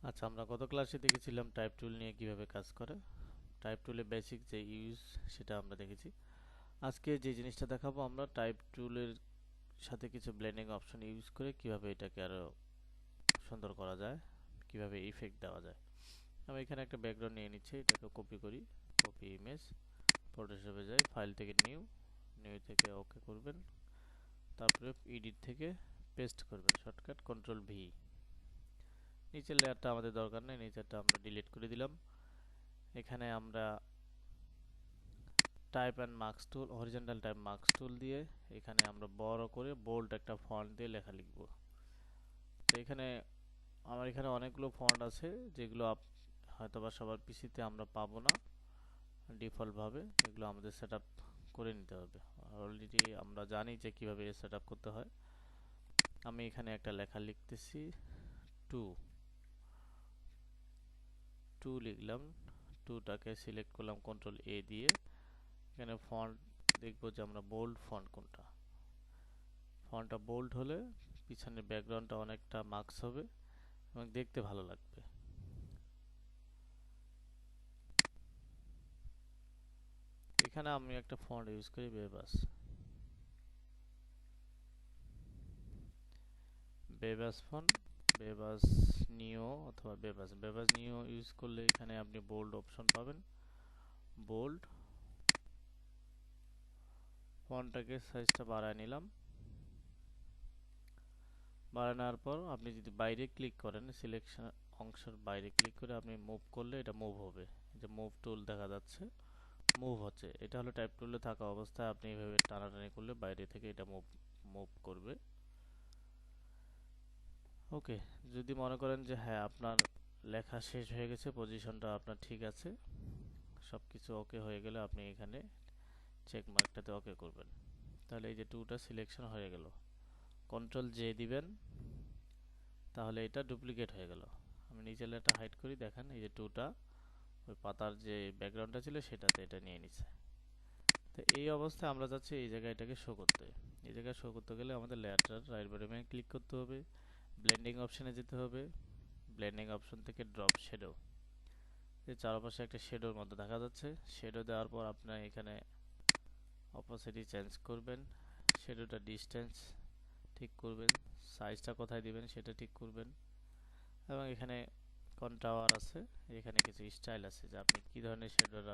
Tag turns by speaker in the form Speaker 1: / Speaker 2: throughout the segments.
Speaker 1: আচ্ছা, আমরা গত ক্লাসে দেখেছিলাম টাইপ টুল নিয়ে কিভাবে কাজ করে। টাইপ টুলের বেসিক যে ইউজ সেটা আমরা দেখেছি। আজকে যে জিনিসটা দেখাবো আমরা টাইপ টুলের সাথে কিছু ব্লেন্ডিং অপশন ইউজ করে কিভাবে এটাকে আরো সুন্দর করা যায়, কিভাবে ইফেক্ট দেওয়া যায়। আমি এখানে একটা ব্যাকগ্রাউন্ড নিয়ে নিচ্ছি, এটাকে কপি করি, কপি ইমেজ, ফটোশপে যাই, ফাইল থেকে নিউ, নিউ থেকে ওকে করবেন, তারপরে এডিট থেকে পেস্ট করবেন, শর্টকাট কন্ট্রোল ভি। নিচের লেয়ারটা আমাদের দরকার নেই, নিচেরটা আমরা ডিলিট করে দিলাম। এখানে আমরা type and marks tool, horizontal type marks tool দিয়ে এখানে আমরা বড় করে বোল্ড একটা ফন্ট দিয়ে লেখা লিখব। তো এখানে আমার এখানে অনেকগুলো ফন্ট আছে যেগুলো হয়তোবা সবার পিসিতে আমরা পাবো না ডিফল্ট ভাবে, এগুলো আমাদের সেটআপ করে নিতে হবে। অলরেডি আমরা জানি যে কিভাবে সেটআপ করতে হয়। আমি এখানে একটা লেখা লিখতেছি, টু টু লিখলাম, টুটাকে সিলেক্ট করলাম কন্ট্রোল এ দিয়ে। এখানে ফন্ট দেখবো যে আমরা বোল্ড ফন্ট কোনটা। ফন্টটা বোল্ড হলে পিছনের ব্যাকগ্রাউন্ডটা অনেকটা মার্কস হবে এবং দেখতে ভালো লাগবে। এখানে আমি একটা ফন্ট ইউজ করি বেবাস, বেবাস ফন্ট, বেবাস নিও অথবা বেবাস, বেবাস নিও ইউজ করলে এখানে আপনি বোল্ড অপশন পাবেন। বোল্ড ফন্টটাকে সাইজটা বাড়ায় নিলাম। বাড়ানোর পর আপনি যদি বাইরে ক্লিক করেন, সিলেকশন অংশের বাইরে ক্লিক করে আপনি মুভ করলে এটা মুভ হবে। এই যে মুভ টুল দেখা যাচ্ছে, মুভ হচ্ছে। এটা হলো টাইপ টুলে থাকা অবস্থায় আপনি এইভাবে টানাটানি করলে বাইরে থেকে এটা মুভ মুভ করবে। ওকে, যদি মনে করেন যে হ্যাঁ আপনার লেখা শেষ হয়ে গেছে, পজিশনটা আপনার ঠিক আছে, সব কিছু ওকে হয়ে গেলে আপনি এখানে চেক মার্কটাতে ওকে করবেন। তাহলে এই যে টুটা সিলেকশন হয়ে গেল। কন্ট্রোল জে দিবেন, তাহলে এটা ডুপ্লিকেট হয়ে গেল। আমি নিচে লেয়ারটা হাইড করি, দেখেন এই যে টুটা ওই পাতার যে ব্যাকগ্রাউন্ডটা ছিল সেটাতে এটা নিয়ে নিচ্ছে। তো এই অবস্থায় আমরা যাচ্ছি এই জায়গায় এটাকে শো করতে। এই জায়গায় শো করতে গেলে আমাদের লেয়ারটার রাইট বাটনে ক্লিক করতে হবে, ব্লেন্ডিং অপশনে যেতে হবে, ব্লেন্ডিং অপশন থেকে ড্রপ শ্যাডো, এই চারপাশে একটা শ্যাডোর মতো দেখা যাচ্ছে। শ্যাডো দেওয়ার পর আপনার এখানে অপোসিটি চেঞ্জ করবেন, শ্যাডোটা ডিসটেন্স ঠিক করবেন, সাইজটা কোথায় দিবেন সেটা ঠিক করবেন, এবং এখানে কন্ট্রাওয়ার আছে, এখানে কিছু স্টাইল আছে যে আপনি কি ধরনের শ্যাডোর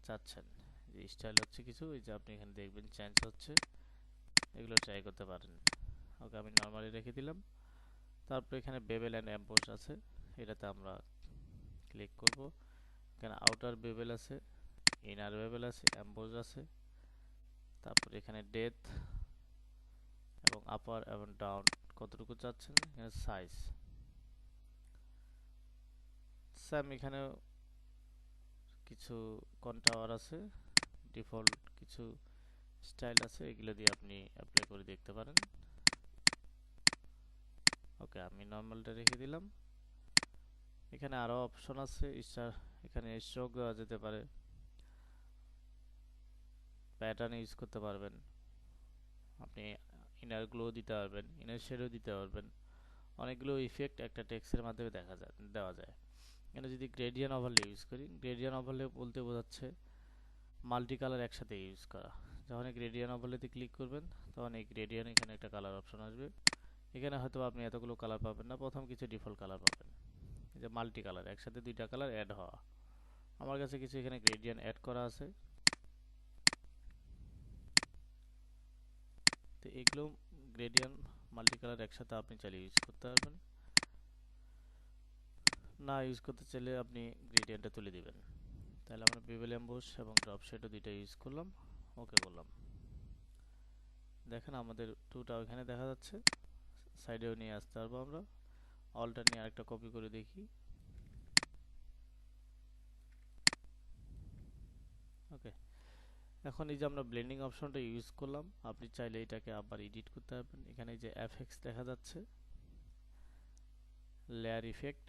Speaker 1: চাচ্ছেন। যে স্টাইল হচ্ছে কিছু, এই যে আপনি এখানে দেখবেন চেঞ্জ হচ্ছে, এগুলো ট্রাই করতে পারেন। ওকে, আমি নর্মালি রেখে দিলাম। তারপর এখানে বেভেল অ্যান্ড এমবোস আছে, এটাতে আমরা ক্লিক করব। এখানে আউটার বেভেল আছে, ইনার বেভেল আছে, এমবোস আছে। তারপর এখানে ডেপথ এবং আপার এবং ডাউন কতটুকু চাচ্ছেন, এখানে সাইজ স্যাম। এখানে কিছু কন্ট্রাওয়ার আছে, ডিফল্ট কিছু স্টাইল আছে, এগুলো দিয়ে আপনি অ্যাপ্লাই করে দেখতে পারেন। ওকে, আমি নর্মালটা রেখে দিলাম। এখানে আরো অপশন আছে, এখানে স্ট্রোক দেওয়া যেতে পারে, প্যাটার্ন ইউজ করতে পারবেন, আপনি ইনার গ্লো দিতে পারবেন, ইনার শেডও দিতে পারবেন। অনেকগুলো ইফেক্ট একটা টেক্সটের মাধ্যমে দেওয়া যায়। এখানে যদি গ্রেডিয়েন্ট ওভারলে ইউজ করি, গ্রেডিয়েন্ট ওভারলে বলতে বোঝাচ্ছে মাল্টি কালার একসাথে ইউজ করা। যখন গ্রেডিয়েন্ট ওভারলেতে ক্লিক করবেন তখন এই গ্রেডিয়েন্ট এখানে একটা কালার অপশন আসবে। এখানে হয়তো আপনি এতগুলো কালার পাবেন না, প্রথম কিছু ডিফল্ট কালার পাবেন। এই যে মাল্টি কালার, একসাথে দুইটা কালার অ্যাড হওয়া। আমার কাছে কিছু এখানে গ্রেডিয়েন্ট অ্যাড করা আছে, তো এগুলো গ্রেডিয়েন্ট মাল্টি কালার একসাথে আপনি চাইলে ইউজ করতে পারবেন, না ইউজ করতে চাইলে আপনি গ্রেডিয়েন্টটা তুলে দিবেন। তাহলে আমরা বেভেল এমবোস এবং ড্রপ শ্যাডো দুইটা ইউজ করলাম, ওকে বললাম। দেখেন আমাদের টুটা ওখানে দেখা যাচ্ছে, সাইডেও নিয়ে আসতে পারবো আমরা। অলটা নিয়ে আরেকটা কপি করে দেখি। ওকে, এখন এই যে আমরা ব্লেন্ডিং অপশনটা ইউজ করলাম, আপনি চাইলে এটাকে আবার এডিট করতে পারবেন। এখানে যে এফএক্স দেখা যাচ্ছে, লেয়ার ইফেক্ট,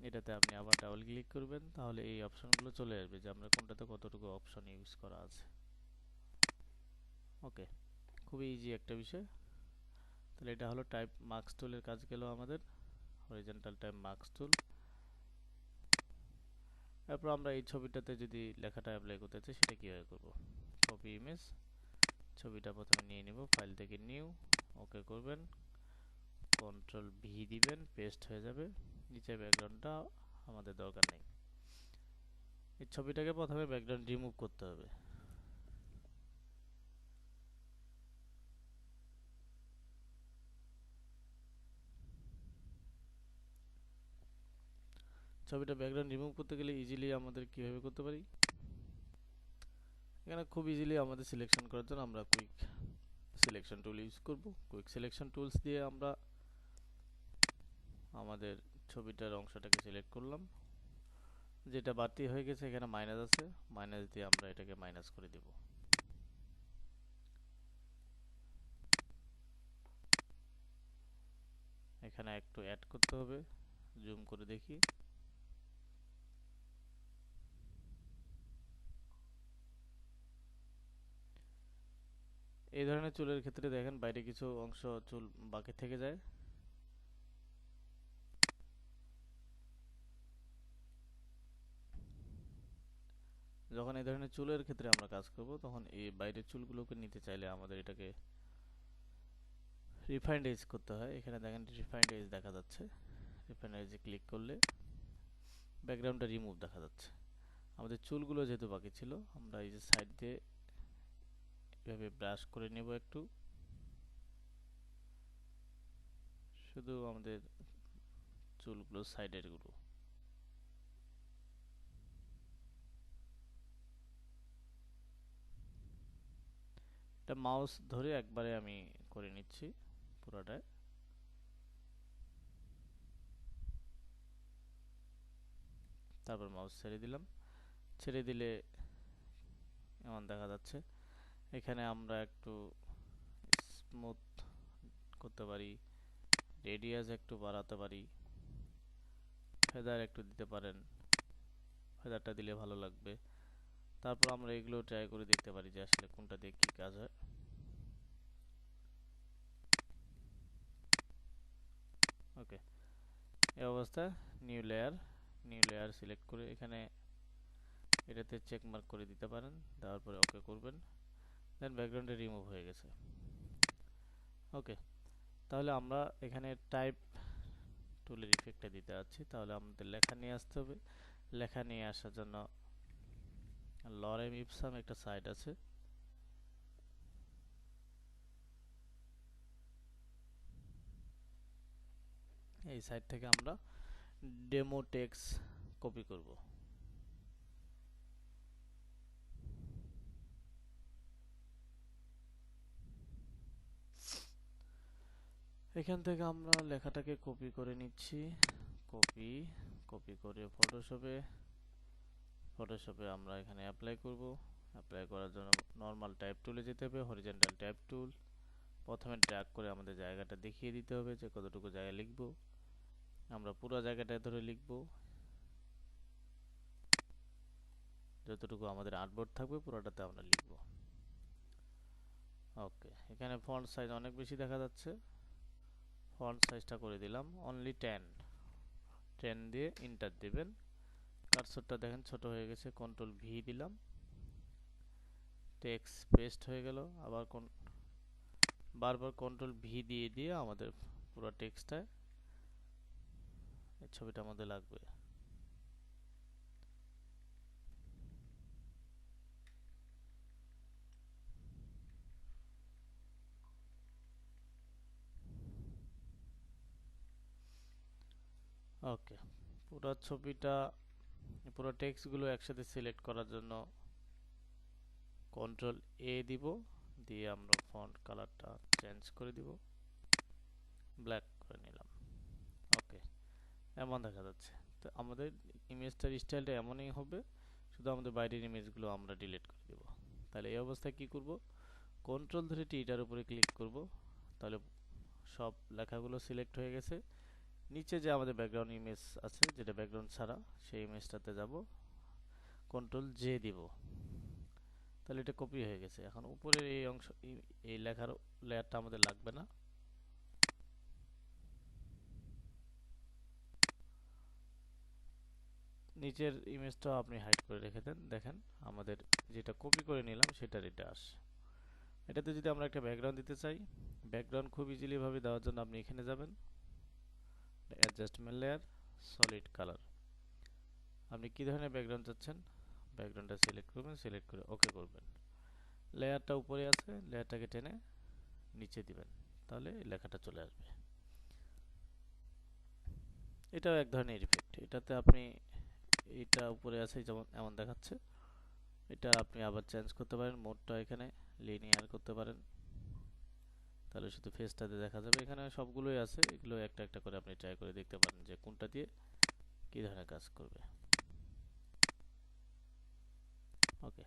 Speaker 1: এটাতে আপনি আবার ডাবল ক্লিক করবেন, তাহলে এই অপশনগুলো চলে আসবে যে আমরা কোনটাতে কতটুকু অপশন ইউজ করা আছে। ওকে, খুবই ইজি একটা বিষয়। তাহলে এটা হলো টাইপ মার্কস টুলের কাজ গেল আমাদের, হরিজন্টাল টাইপ মার্কস টুল। তারপর আমরা এই ছবিটাতে যদি লেখাটা অ্যাপ্লাই করতে চাই সেটা কীভাবে করব? কপি ইমেজ, ছবিটা প্রথমে নিয়ে নিব, ফাইল থেকে নিউ, ওকে করবেন, কন্ট্রোল ভি দিবেন, পেস্ট হয়ে যাবে। নিচে ব্যাকগ্রাউন্ডটা আমাদের দরকার নেই। এই ছবিটাকে প্রথমে ব্যাকগ্রাউন্ড রিমুভ করতে হবে। ছবিটা ব্যাকগ্রাউন্ড রিমুভ করতে গেলে ইজিলি আমাদের কীভাবে করতে পারি? এখানে খুব ইজিলি আমাদের সিলেকশন করার জন্য আমরা কুইক সিলেকশন টুল ইউজ করব। কুইক সিলেকশন টুলস দিয়ে আমরা আমাদের ছবিটার অংশটাকে সিলেক্ট করলাম। যেটা বাড়তি হয়ে গেছে এখানে মাইনাস আছে, মাইনাস দিয়ে আমরা এটাকে মাইনাস করে দেব। এখানে একটু অ্যাড করতে হবে, জুম করে দেখি। এই ধরনের চুলের ক্ষেত্রে দেখেন বাইরে কিছু অংশ চুল বাকি থেকে যায়। যখন এই ধরনের চুলের ক্ষেত্রে আমরা কাজ করব তখন এই বাইরের চুলগুলোকে নিতে চাইলে আমাদের এটাকে রিফাইন্ড এজ করতে হয়। এখানে দেখেন রিফাইন্ড এজ দেখা যাচ্ছে। রিফাইন্ড এজে ক্লিক করলে ব্যাকগ্রাউন্ডটা রিমুভ দেখা যাচ্ছে। আমাদের চুলগুলো যেহেতু বাকি ছিল আমরা এই যে সাইড দিয়ে এভাবে ব্রাশ করে নেব একটু, শুধু আমাদের চুলগুলো সাইডের গুলো। এটা মাউস ধরে একবারে আমি করে নিচ্ছি পুরোটায়। তারপর মাউস ছেড়ে দিলাম, ছেড়ে দিলে এমন দেখা যাচ্ছে। এখানে আমরা একটু স্মুথ করতে পারি, রেডিয়াস একটু বাড়াতে পারি, ফেদার একটু দিতে পারেন, ফেদারটা দিলে ভালো লাগবে। তারপর আমরা এগুলো ট্রাই করে দেখতে পারি যে আসলে কোনটা দিয়ে কী কাজ হয়। ওকে, এই অবস্থা নিউ লেয়ার সিলেক্ট করে এখানে এটাতে চেক মার্ক করে দিতে পারেন, দেওয়ার পরে ওকে করবেন, দেন ব্যাকগ্রাউন্ডে রিমুভ হয়ে গেছে। ওকে, তাহলে আমরা এখানে টাইপ টুলের ইফেক্টটা দিতে যাচ্ছি। তাহলে আমাদের লেখা নিয়ে আসতে হবে। লেখা নিয়ে আসার জন্য লরেম ইপসাম একটা সাইট আছে, এই সাইট থেকে আমরা ডেমো টেক্সট কপি করব। এখান থেকে আমরা লেখাটাকে কপি করে নিচ্ছি, কপি করে ফটোশপে আমরা এখানে অ্যাপ্লাই করব। অ্যাপ্লাই করার জন্য নর্মাল টাইপ টুলে যেতে হবে, হরিজন্টাল টাইপ টুল। প্রথমে ড্র্যাগ করে আমাদের জায়গাটা দেখিয়ে দিতে হবে যে কতটুকু জায়গা লিখব। আমরা পুরো জায়গাটা ধরে লিখব, যতটুকু আমাদের আর্টবোর্ড থাকবে পুরোটাতে আমরা লিখব। ওকে, এখানে ফন্ট সাইজ অনেক বেশি দেখা যাচ্ছে, ফন্ট সাইজটা করে দিলাম অনলি 10 দিয়ে এন্টার দিবেন। কার্সরটা দেখেন ছোট হয়ে গেছে, কন্ট্রোল ভি দিলাম, টেক্সট পেস্ট হয়ে গেল। আবার বারবার কন্ট্রোল ভি দিয়ে দিয়ে আমাদের পুরো টেক্সটটা এই ছবিটার মধ্যে লাগবে। ওকে, পুরো ছবিটা পুরো টেক্সটগুলো একসাথে সিলেক্ট করার জন্য কন্ট্রোল এ দিব, দিয়ে আমরা ফন্ট কালারটা চেঞ্জ করে দিব, ব্ল্যাক করে নিলাম। ওকে, এমন দেখা যাচ্ছে। তো আমাদের ইমেজটার স্টাইলটা এমনই হবে, শুধু আমাদের বাইরের ইমেজগুলো আমরা ডিলিট করে দেব। তাহলে এই অবস্থায় কি করব? কন্ট্রোল ধরে টিটার উপরে ক্লিক করব, তাহলে সব লেখাগুলো সিলেক্ট হয়ে গেছে। নিচে যে আমাদের ব্যাকগ্রাউন্ড ইমেজ আছে, যেটা ব্যাকগ্রাউন্ড ছাড়া, সেই ইমেজটাতে যাব, কন্ট্রোল জে দিব, তাহলে এটা কপি হয়ে গেছে। এখন উপরের এই অংশ, এই লেখার লেয়ারটা আমাদের লাগবে না। নিচের ইমেজটাও আপনি হাইড করে রেখে দেন, দেখেন আমাদের যেটা কপি করে নিলাম সেটার এটা আসে। এটাতে যদি আমরা একটা ব্যাকগ্রাউন্ড দিতে চাই, ব্যাকগ্রাউন্ড খুব ইজিলি ভাবে দেওয়ার জন্য আপনি এখানে যাবেন, অ্যাডজাস্টমেন্ট লেয়ার, সলিড কালার। আপনি কি ধরনের ব্যাকগ্রাউন্ড চাচ্ছেন, ব্যাকগ্রাউন্ডটা সিলেক্ট করবেন, সিলেক্ট করে ওকে করবেন। লেয়ারটা উপরে আছে, লেয়ারটাকে টেনে নিচে দিবেন, তাহলে লেখাটা চলে আসবে। এটাও এক ধরনের ইফেক্ট। এটাতে আপনি এটা উপরে আছে যেমন এমন দেখাচ্ছে, এটা আপনি আবার চেঞ্জ করতে পারেন, মোডটা এখানে লিনিয়ার করতে পারেন, তাহলে শুধু ফেসটাতে দেখা যাবে। এখানে সবগুলোই আছে, এগুলো একটা একটা করে আপনি ট্রাই করে দেখতে পারেন যে কোনটা দিয়ে কী ধরনের কাজ করবে। ওকে।